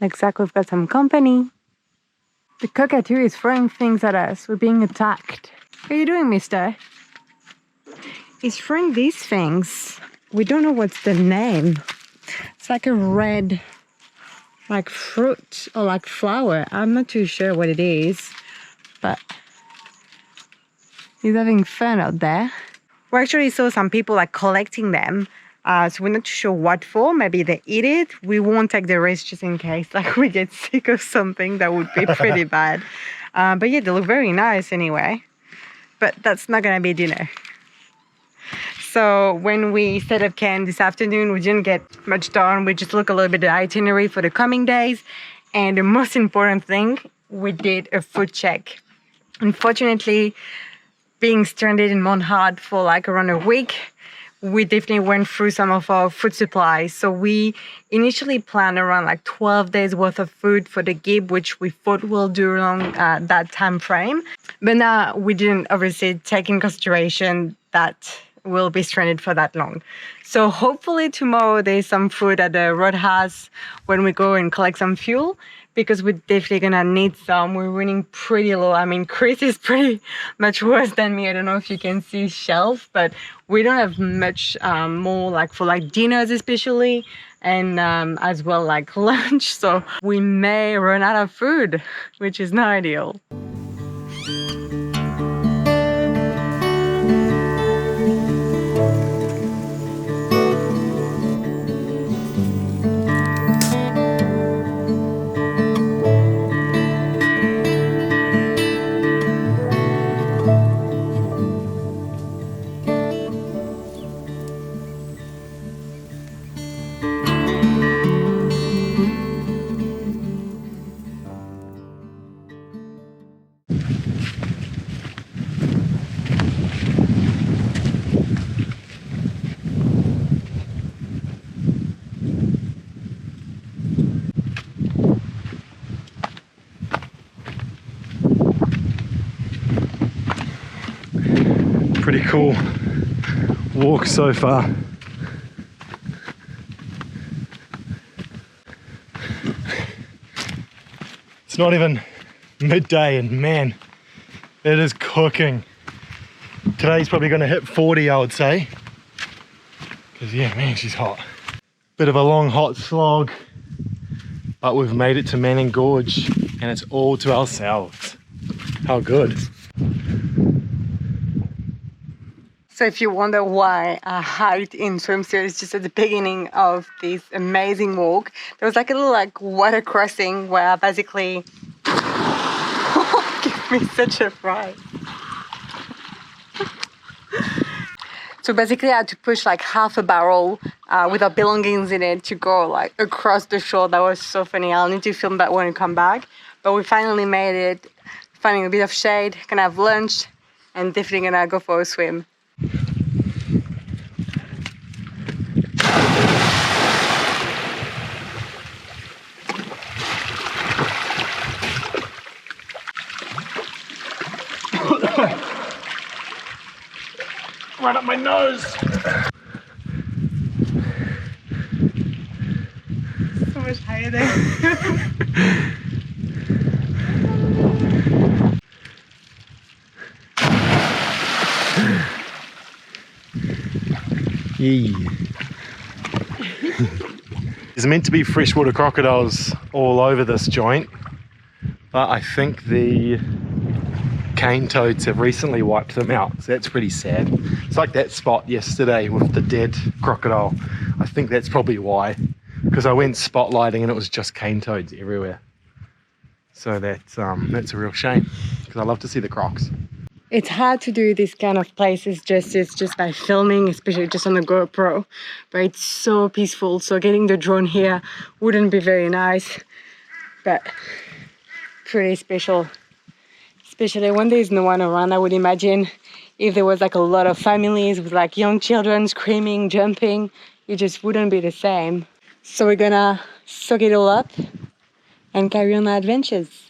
Looks like we've got some company. The cockatoo is throwing things at us. We're being attacked. What are you doing, mister? He's throwing these things. We don't know what's the name. It's like a red, like fruit or like flower. I'm not too sure what it is, but he's having fun out there. We actually saw some people like collecting them. So we're not sure what for. Maybe they eat it. We won't take the risk just in case like we get sick of something. That would be pretty bad. But yeah, they look very nice anyway. But that's not gonna be dinner. So when we set up camp this afternoon, we didn't get much done. We just looked a little bit at the itinerary for the coming days. And the most important thing, we did a food check. Unfortunately, being stranded in Mount Hart for like around a week, we definitely went through some of our food supplies. So we initially planned around like 12 days worth of food for the Gibb, which we thought we'll do along that time frame. But now we didn't obviously take in consideration that we'll be stranded for that long. So hopefully tomorrow there's some food at the roadhouse when we go and collect some fuel, because we're definitely gonna need some. We're running pretty low. I mean, Chris is pretty much worse than me. I don't know if you can see shelf, but we don't have much more like for like dinners especially, and as well like lunch. So we may run out of food, which is not ideal. Pretty cool walk so far. It's not even midday and man, it is cooking. Today's probably going to hit 40, I would say. Because yeah, man, she's hot. Bit of a long hot slog, but we've made it to Manning Gorge and it's all to ourselves. How good. So if you wonder why I hiked in swimsuits just at the beginning of this amazing walk, there was like a little like water crossing where I basically give me such a fright. So basically I had to push like half a barrel with our belongings in it to go like across the shore. That was so funny. I'll need to film that when I come back. but we finally made it, finding a bit of shade, gonna have lunch, and definitely gonna go for a swim. Right up my nose. So much higher there. Yeah. There's meant to be freshwater crocodiles all over this joint, but I think the cane toads have recently wiped them out, so that's pretty sad. It's like that spot yesterday with the dead crocodile. I think that's probably why, because I went spotlighting and it was just cane toads everywhere. So that's a real shame, because I love to see the crocs. It's hard to do this kind of places just by filming, especially just on the GoPro, but it's so peaceful. So getting the drone here wouldn't be very nice, but pretty special. Especially when there's no one around. I would imagine if there was like a lot of families with like young children screaming, jumping, it just wouldn't be the same. So we're gonna soak it all up and carry on our adventures.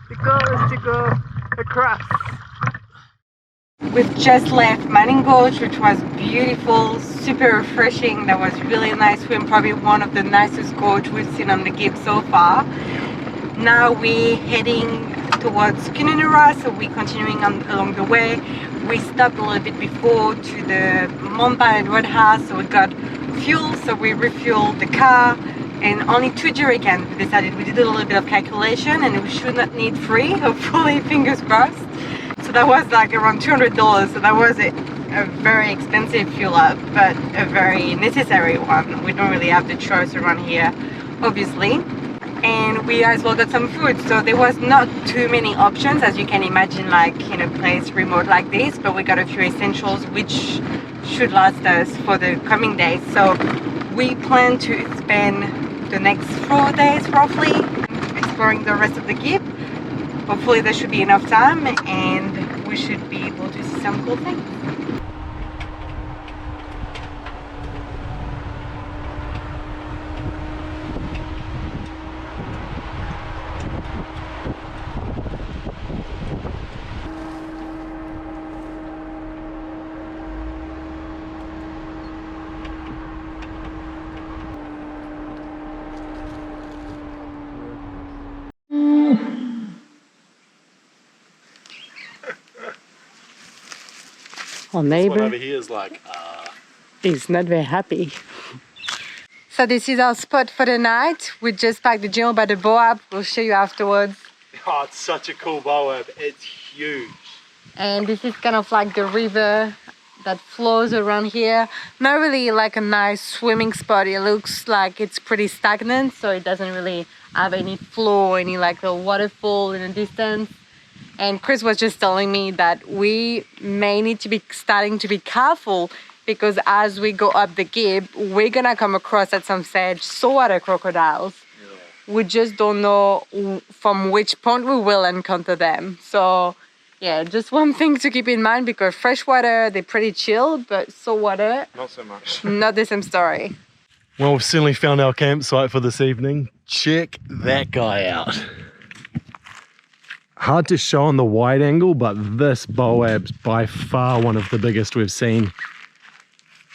The goal is to go across. We've just left Gorge, which was beautiful, super refreshing. That was really nice swim, probably one of the nicest gorge we've seen on the Gibb so far. Now we're heading towards Kununurra, so we're continuing along the way. We stopped a little bit before to the Mountain Roadhouse, so we got fuel, so we refueled the car. And only 2 jerrycans. We decided, we did a little bit of calculation and we should not need 3, hopefully, fingers crossed. So that was like around $200, so that was a very expensive fuel up, but a very necessary one. We don't really have the choice around here, obviously. And we as well got some food, so there was not too many options, as you can imagine, like in a place remote like this, but we got a few essentials which should last us for the coming days. So we plan to spend the next 4 days roughly exploring the rest of the Gibb. Hopefully there should be enough time and we should be able to see some cool things. Our neighbor over here is like, is not very happy. So this is our spot for the night. We just parked the Gino by the Boab. We'll show you afterwards. oh, it's such a cool boab. It's huge. And this is kind of like the river that flows around here. Not really like a nice swimming spot. It looks like it's pretty stagnant, so it doesn't really have any flow or any like a waterfall in the distance. And Chris was just telling me that we may need to be starting to be careful, because as we go up the Gibb, we're gonna come across at some stage saltwater crocodiles. Yeah. We just don't know from which point we will encounter them. So yeah, just one thing to keep in mind, because freshwater, they're pretty chill, but saltwater, not so much. Not the same story. Well, we've certainly found our campsite for this evening. Check that guy out. Hard to show on the wide angle, but this boab's by far one of the biggest we've seen.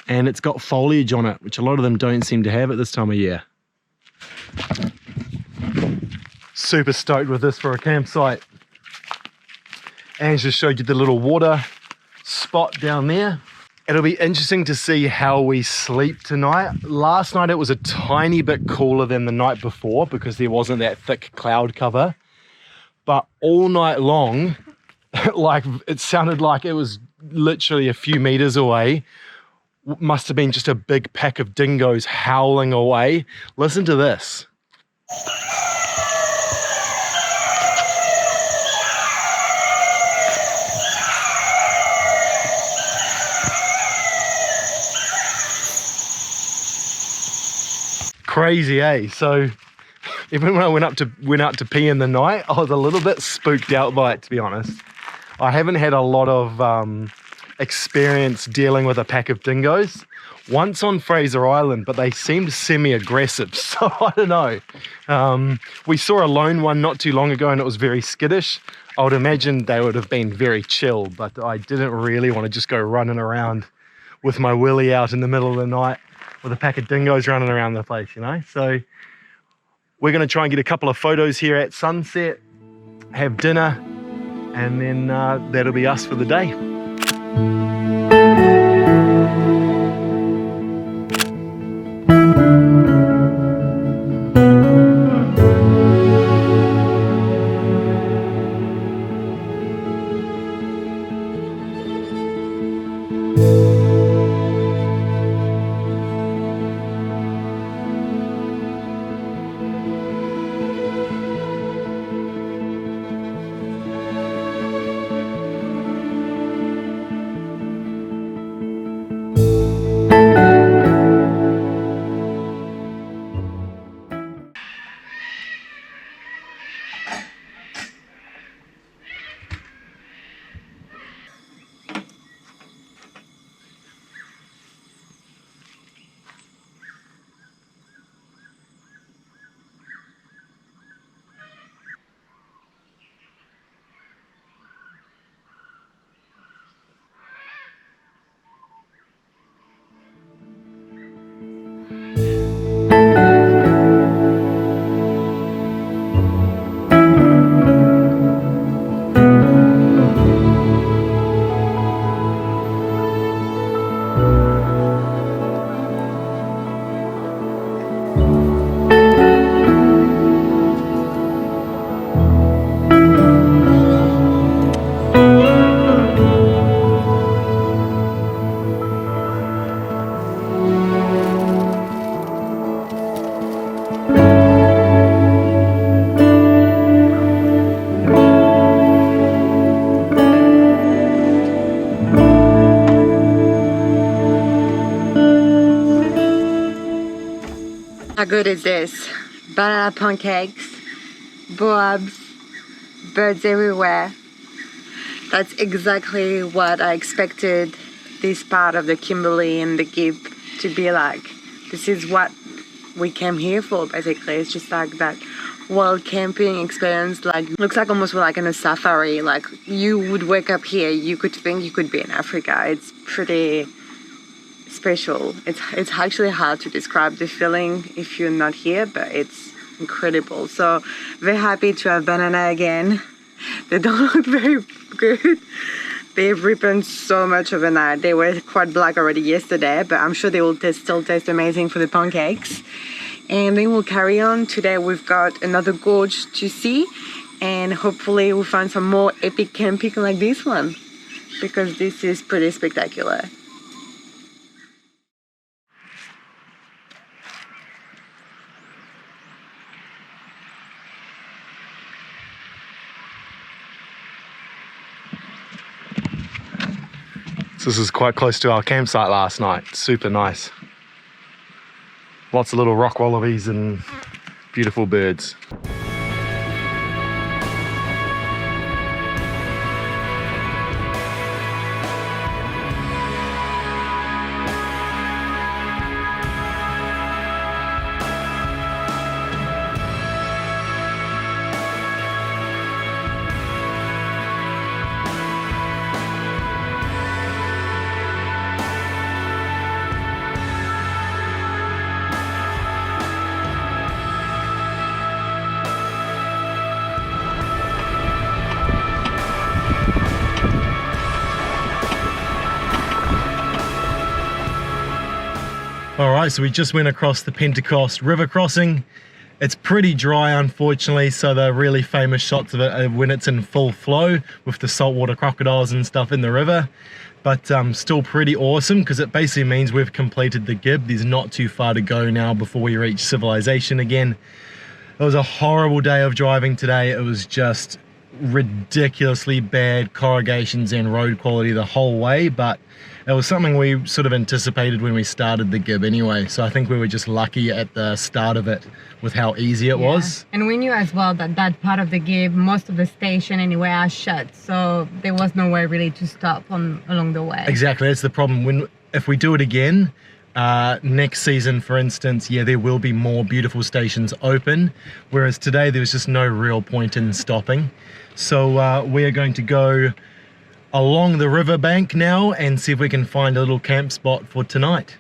And it's got foliage on it, which a lot of them don't seem to have at this time of year. Super stoked with this for a campsite. And just showed you the little water spot down there. It'll be interesting to see how we sleep tonight. Last night it was a tiny bit cooler than the night before because there wasn't that thick cloud cover. But all night long, like it sounded like it was literally a few meters away. Must have been just a big pack of dingoes howling away. Listen to this. Crazy, eh? So even when I went out to pee in the night, I was a little bit spooked out by it, to be honest. I haven't had a lot of experience dealing with a pack of dingoes. Once on Fraser Island, but they seemed semi-aggressive, so I don't know. We saw a lone one not too long ago and it was very skittish. I would imagine they would have been very chill, but I didn't really want to just go running around with my willy out in the middle of the night with a pack of dingoes running around the place, you know? So we're going to try and get a couple of photos here at sunset, have dinner, and then that'll be us for the day. How good is this? Banana pancakes, boabs, birds everywhere. That's exactly what I expected this part of the Kimberley and the Gibb to be like. This is what we came here for, basically. It's just like that wild camping experience, like looks like almost like in a safari. Like you would wake up here, you could think you could be in Africa. It's pretty special. It's actually hard to describe the feeling if you're not here, but it's incredible. So very happy to have banana again. They don't look very good. They've ripened so much overnight. They were quite black already yesterday, but I'm sure they will still taste amazing for the pancakes. And then we'll carry on. Today we've got another gorge to see, and hopefully we'll find some more epic camping like this one, because this is pretty spectacular. So this is quite close to our campsite last night. Super nice. Lots of little rock wallabies and beautiful birds. All right, so we just went across the Pentecost River crossing. It's pretty dry, unfortunately, so the really famous shots of it are when it's in full flow with the saltwater crocodiles and stuff in the river. But still pretty awesome, because it basically means we've completed the Gibb. There's not too far to go now before we reach civilization again. It was a horrible day of driving today. It was just ridiculously bad corrugations and road quality the whole way, but it was something we sort of anticipated when we started the Gibb anyway, so I think we were just lucky at the start of it with how easy it was. And we knew as well that that part of the Gibb, most of the station anyway are shut, so there was nowhere really to stop along the way. Exactly, that's the problem. If we do it again next season, for instance, yeah, there will be more beautiful stations open, whereas today there was just no real point in stopping. So we are going to go along the riverbank now and see if we can find a little camp spot for tonight.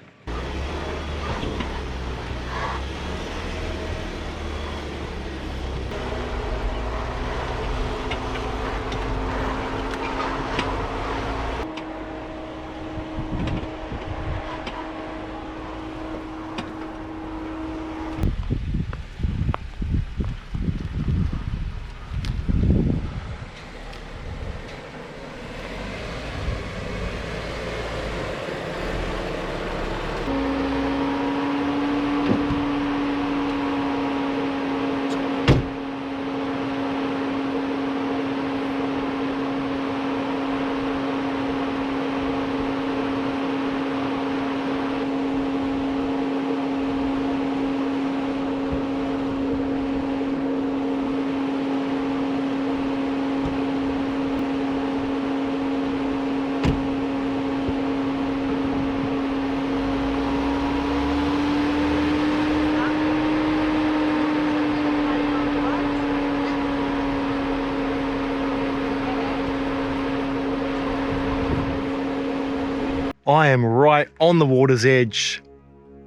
I am right on the water's edge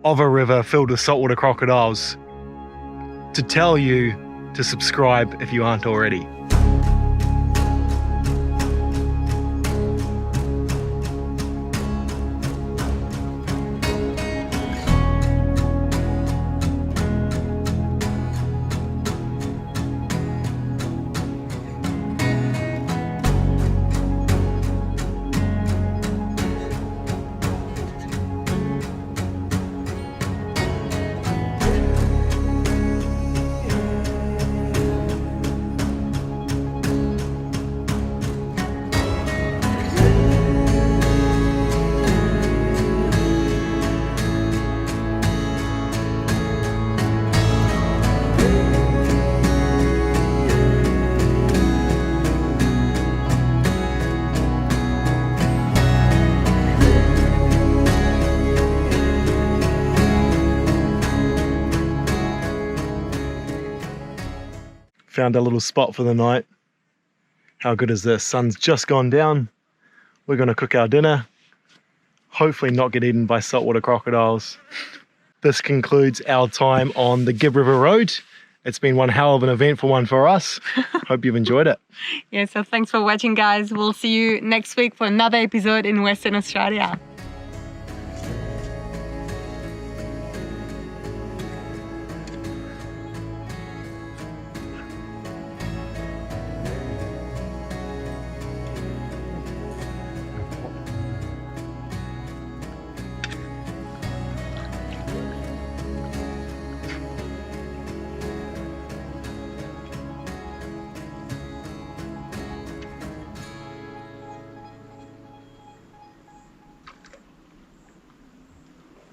of a river filled with saltwater crocodiles to tell you to subscribe if you aren't already. Found a little spot for the night. How good is this? Sun's just gone down. We're gonna cook our dinner. Hopefully not get eaten by saltwater crocodiles. This concludes our time on the Gibb River Road. It's been one hell of an eventful one for us. Hope you've enjoyed it. Yeah, so thanks for watching, guys. We'll see you next week for another episode in Western Australia.